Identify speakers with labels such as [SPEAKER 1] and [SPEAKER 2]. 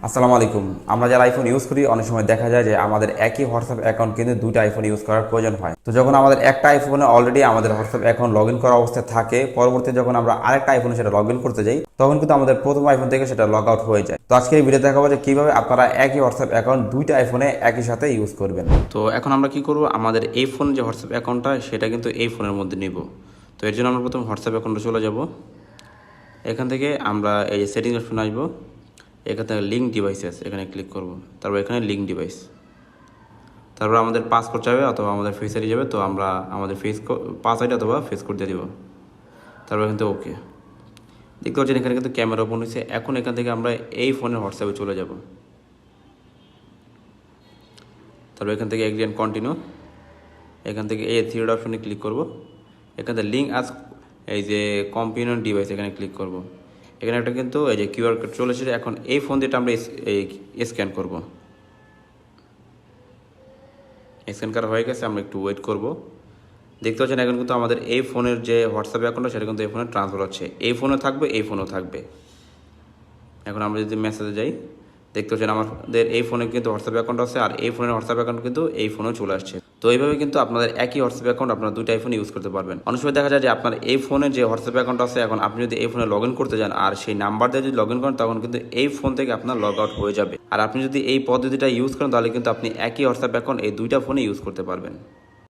[SPEAKER 1] আসসালামু আলাইকুম। আমরা যারা আইফোন ইউজ করি অনেক সময় দেখা যায় যে আমাদের একই হোয়াটসঅ্যাপ অ্যাকাউন্ট কিন্তু দুইটা আইফোন ইউজ করার প্রয়োজন হয়। তো যখন আমাদের একটা আইফোনে অলরেডি আমাদের হোয়াটসঅ্যাপ অ্যাকাউন্ট লগ ইন করা অবস্থায় থাকে, পরবর্তী যখন আমরা আরেকটা আইফোনে সেটা লগ ইন করতে যাই তখন কিন্তু আমাদের প্রথম আইফোন থেকে সেটা লগ আউট হয়ে যায়। তো আজকে এই ভিডিও দেখাবো যে কিভাবে আপনারা একই হোয়াটসঅ্যাপ অ্যাকাউন্ট দুইটা আইফোনে একই সাথে ইউজ করবেন। তো এখন আমরা কি করব, আমাদের এই ফোন যে হোয়াটসঅ্যাপ অ্যাকাউন্টটা সেটা কিন্তু এই ফোনের মধ্যে নিব। তো এর জন্য আমরা প্রথম হোয়াটসঅ্যাপ অ্যাকাউন্টে চলে যাব। এখান থেকে আমরা এই যে সেটিংস অপশনে আসবো, এখান থেকে লিঙ্ক ডিভাইসেস এখানে ক্লিক করব। তারপর এখানে লিঙ্ক ডিভাইস, তারপর আমাদের পাসপোর্ট চাইবে অথবা আমাদের ফেস আইডি যাবে। তো আমরা আমাদের পাস আইডি অথবা ফেস কোড দিয়ে দিব। তারপর এখান থেকে ওকে। দেখতে পাচ্ছেন এখানে কিন্তু ক্যামেরা ওপেন হয়েছে। এখন এখান থেকে আমরা এই ফোনের হোয়াটসঅ্যাপে চলে যাব। তারপর এখান থেকে এগ্রি অ্যান্ড কন্টিনিউ, এখান থেকে এই থ্রি ডট অপশনে ক্লিক করব। এখান থেকে লিঙ্ক আজ এই যে কম্পিউটার ডিভাইস এখানে ক্লিক করব। এখানে একটা কিন্তু এই যে কিউআর কোড চলে এসেছে। এখন এই ফোন দিয়ে আমরা স্ক্যান করব। স্ক্যান করা হয়ে গেছে, আমরা একটু ওয়েট করব। দেখতে পাচ্ছেন এখন কিন্তু আমাদের এই ফোনের যে হোয়াটসঅ্যাপ অ্যাকাউন্ট সেটা কিন্তু এই ফোনে ট্রান্সফার হচ্ছে। এই ফোনে থাকবে, এই ফোনেও থাকবে। এখন আমরা যদি মেসেজে যাই, দেখতে পাচ্ছেন আমাদের এই ফোনে কিন্তু হোয়াটসঅ্যাপ অ্যাকাউন্ট আছে, আর এই ফোনের হোয়াটসঅ্যাপ অ্যাকাউন্ট কিন্তু এই ফোনেও চলে আসছে। তো এইভাবে কিন্তু আপনাদের একই হোয়াটসঅ্যাপ অ্যাকাউন্ট আপনারা দুইটা আইফোন ইউজ করতে পারবেন। অনেক সময় দেখা যায় যে আপনার এই ফোনে যে হোয়াটসঅ্যাপ অ্যাকাউন্ট আছে, এখন আপনি যদি এই ফোনে লগ ইন করতে যান আর সেই নাম্বার দিয়ে যদি লগ ইন করেন তখন কিন্তু এই ফোন থেকে আপনার লগ আউট হয়ে যাবে। আর আপনি যদি এই পদ্ধতিটা ইউজ করেন তাহলে কিন্তু আপনি একই হোয়াটসঅ্যাপ অ্যাকাউন্ট এই দুইটা ফোনে ইউজ করতে পারবেন।